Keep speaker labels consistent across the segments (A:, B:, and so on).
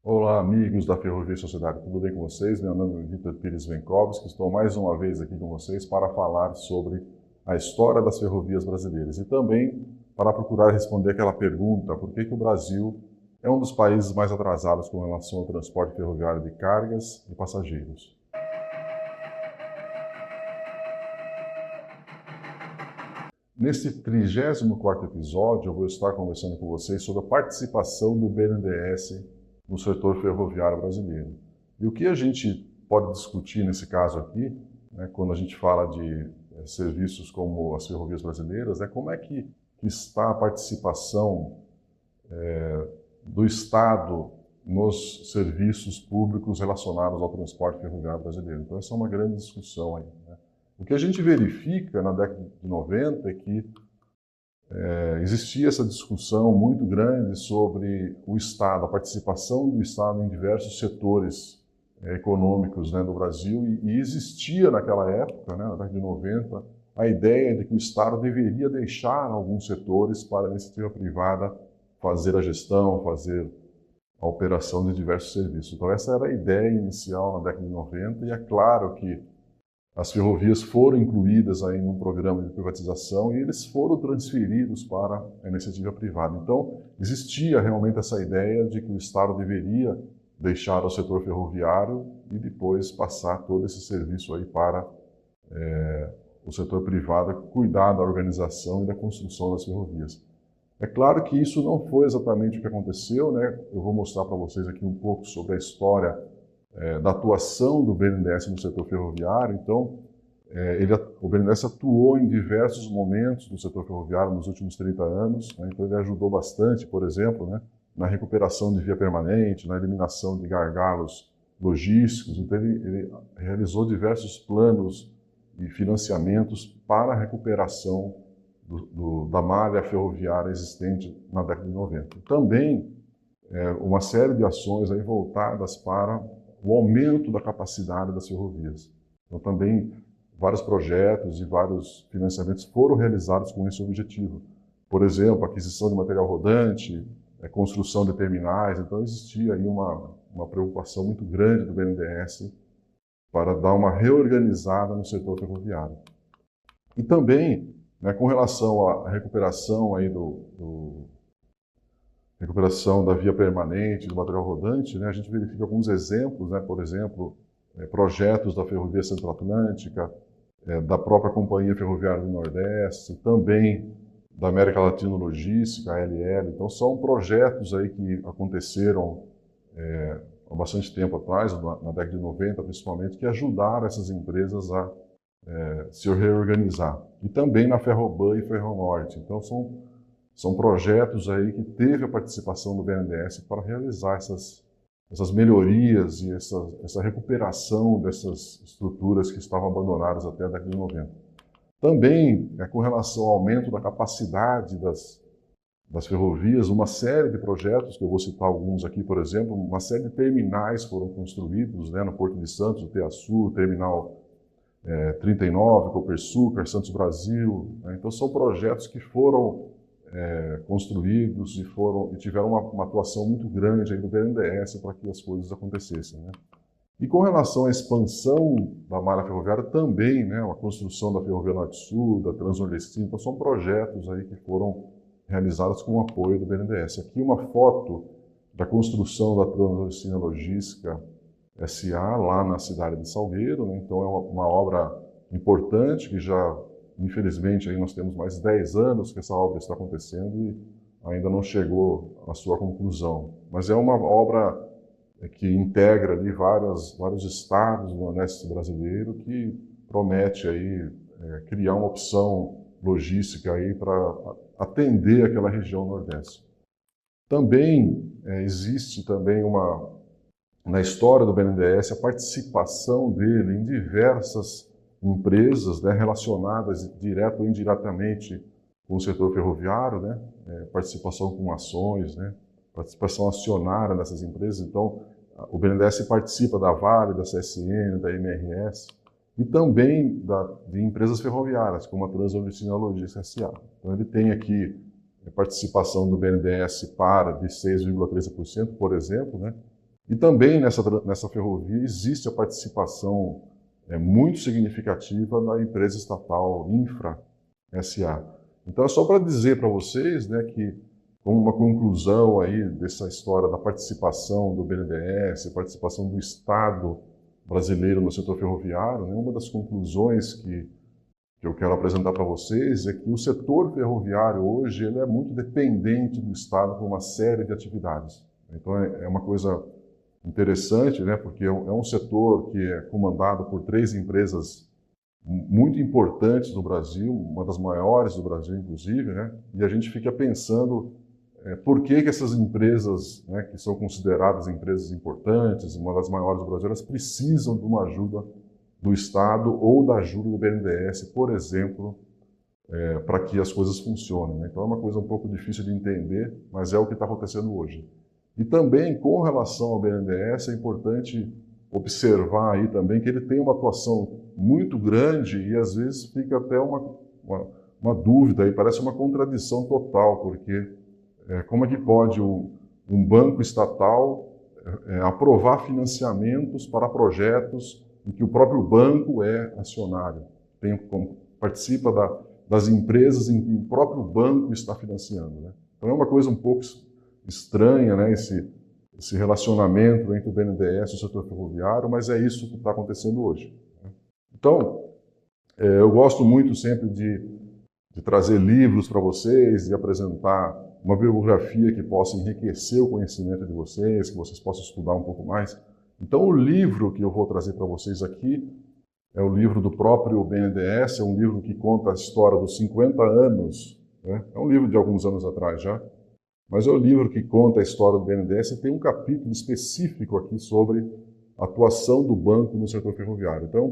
A: Olá, amigos da Ferrovia e Sociedade, tudo bem com vocês? Meu nome é Vitor Pires Venkowski, estou mais uma vez aqui com vocês para falar sobre a história das ferrovias brasileiras e também para procurar responder aquela pergunta: por que o Brasil é um dos países mais atrasados com relação ao transporte ferroviário de cargas e passageiros? Neste 34º episódio, eu vou estar conversando com vocês sobre a participação do BNDES no setor ferroviário brasileiro. E o que a gente pode discutir nesse caso aqui, né, quando a gente fala de serviços como as ferrovias brasileiras, é como é que está a participação do Estado nos serviços públicos relacionados ao transporte ferroviário brasileiro. Então, essa é uma grande discussão aí, né? O que a gente verifica na década de 90 é que existia essa discussão muito grande sobre o Estado, a participação do Estado em diversos setores econômicos, né, do Brasil, e existia naquela época, né, na década de 90, a ideia de que o Estado deveria deixar alguns setores para a iniciativa privada fazer a gestão, fazer a operação de diversos serviços. Então essa era a ideia inicial na década de 90, e é claro que as ferrovias foram incluídas aí num programa de privatização e eles foram transferidos para a iniciativa privada. Então, existia realmente essa ideia de que o Estado deveria deixar o setor ferroviário e depois passar todo esse serviço aí para o setor privado cuidar da organização e da construção das ferrovias. É claro que isso não foi exatamente o que aconteceu, né? Eu vou mostrar para vocês aqui um pouco sobre a história da atuação do BNDES no setor ferroviário. Então, o BNDES atuou em diversos momentos no setor ferroviário nos últimos 30 anos, né? Então ele ajudou bastante, por exemplo, né, na recuperação de via permanente, na eliminação de gargalos logísticos. Então ele realizou diversos planos e financiamentos para a recuperação da malha ferroviária existente na década de 90. Também uma série de ações aí voltadas para o aumento da capacidade das ferrovias. Então, também vários projetos e vários financiamentos foram realizados com esse objetivo. Por exemplo, aquisição de material rodante, construção de terminais. Então, existia aí uma preocupação muito grande do BNDES para dar uma reorganizada no setor ferroviário. E também, né, com relação à recuperação aí recuperação da via permanente, do material rodante, né, a gente verifica alguns exemplos, né, por exemplo, projetos da Ferrovia Centro-Atlântica, da própria Companhia Ferroviária do Nordeste, também da América Latina Logística, ALL. Então, são projetos aí que aconteceram há bastante tempo atrás, na década de 90 principalmente, que ajudaram essas empresas a se reorganizar. E também na Ferroban e Ferronorte. Então, são projetos aí que teve a participação do BNDES para realizar essas melhorias e essa recuperação dessas estruturas que estavam abandonadas até a década de 90. Também, com relação ao aumento da capacidade das ferrovias, uma série de projetos, que eu vou citar alguns aqui, por exemplo, uma série de terminais foram construídos, né, no Porto de Santos, o TEASU, o Terminal 39, Copersucar, Santos Brasil, né? Então são projetos que foram construídos e tiveram uma atuação muito grande aí do BNDES para que as coisas acontecessem, né? E com relação à expansão da malha ferroviária também, né, a construção da Ferrovia Norte-Sul, da Transnordestina, então são projetos aí que foram realizados com o apoio do BNDES. Aqui uma foto da construção da Transnordestina Logística S.A. lá na cidade de Salgueiro, né? Então é uma obra importante que já, infelizmente, aí nós temos mais de 10 anos que essa obra está acontecendo e ainda não chegou à sua conclusão. Mas é uma obra que integra ali vários estados do Nordeste brasileiro, que promete aí criar uma opção logística aí para atender aquela região Nordeste. Também existe também na história do BNDES a participação dele em diversas empresas, né, relacionadas direto ou indiretamente com o setor ferroviário, né, participação com ações, né, participação acionária nessas empresas. Então, o BNDES participa da Vale, da CSN, da MRS e também de empresas ferroviárias, como a Transnordestina Logística S.A. Então, ele tem aqui a participação do BNDES de 6,13%, por exemplo, né, E também nessa ferrovia existe a participação muito significativa da empresa estatal Infra SA. Então é só para dizer para vocês, né, que como uma conclusão aí dessa história da participação do BNDES, participação do Estado brasileiro no setor ferroviário, né, uma das conclusões que eu quero apresentar para vocês é que o setor ferroviário hoje ele é muito dependente do Estado por uma série de atividades. Então é uma coisa interessante, né, porque é um setor que é comandado por 3 empresas muito importantes do Brasil, uma das maiores do Brasil, inclusive, né, e a gente fica pensando por que essas empresas, né, que são consideradas empresas importantes, uma das maiores do Brasil, elas precisam de uma ajuda do Estado ou da ajuda do BNDES, por exemplo, para que as coisas funcionem, né? Então é uma coisa um pouco difícil de entender, mas é o que está acontecendo hoje. E também, com relação ao BNDES, é importante observar aí também que ele tem uma atuação muito grande e às vezes fica até uma dúvida, aí parece uma contradição total, porque como é que pode um banco estatal aprovar financiamentos para projetos em que o próprio banco é acionário, participa das empresas em que o próprio banco está financiando, né? Então é uma coisa um pouco estranha, né, esse relacionamento entre o BNDES e o setor ferroviário, mas é isso que está acontecendo hoje, né? Então, eu gosto muito sempre de trazer livros para vocês, de apresentar uma bibliografia que possa enriquecer o conhecimento de vocês, que vocês possam estudar um pouco mais. Então, o livro que eu vou trazer para vocês aqui é o livro do próprio BNDES, é um livro que conta a história dos 50 anos, né? É um livro de alguns anos atrás já, mas é o livro que conta a história do BNDES e tem um capítulo específico aqui sobre a atuação do banco no setor ferroviário. Então,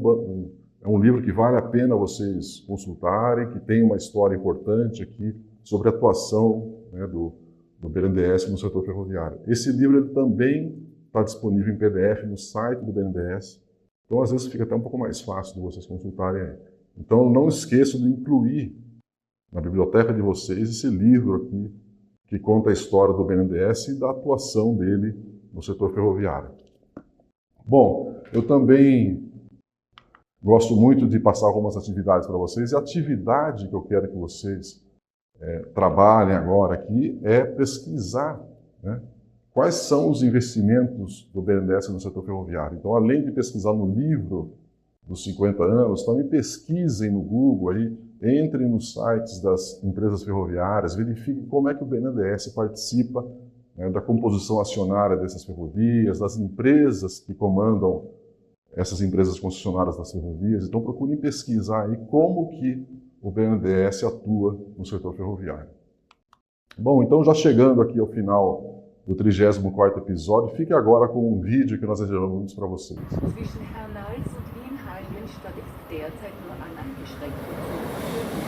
A: é um livro que vale a pena vocês consultarem, que tem uma história importante aqui sobre a atuação, né, do BNDES no setor ferroviário. Esse livro ele também está disponível em PDF no site do BNDES, então às vezes fica até um pouco mais fácil de vocês consultarem aí. Então não esqueçam de incluir na biblioteca de vocês esse livro aqui, que conta a história do BNDES e da atuação dele no setor ferroviário. Bom, eu também gosto muito de passar algumas atividades para vocês, e a atividade que eu quero que vocês trabalhem agora aqui é pesquisar, né, quais são os investimentos do BNDES no setor ferroviário. Então, além de pesquisar no livro dos 50 anos, também pesquisem no Google, aí, entrem nos sites das empresas ferroviárias, verifiquem como é que o BNDES participa, né, da composição acionária dessas ferrovias, das empresas que comandam essas empresas concessionárias das ferrovias. Então, procurem pesquisar aí como que o BNDES atua no setor ferroviário. Bom, então já chegando aqui ao final do 34º episódio, fique agora com um vídeo que nós reservamos para vocês.
B: Zwischen Hernals und Wienheim-Münster ist derzeit nur ein angestrebter Zug.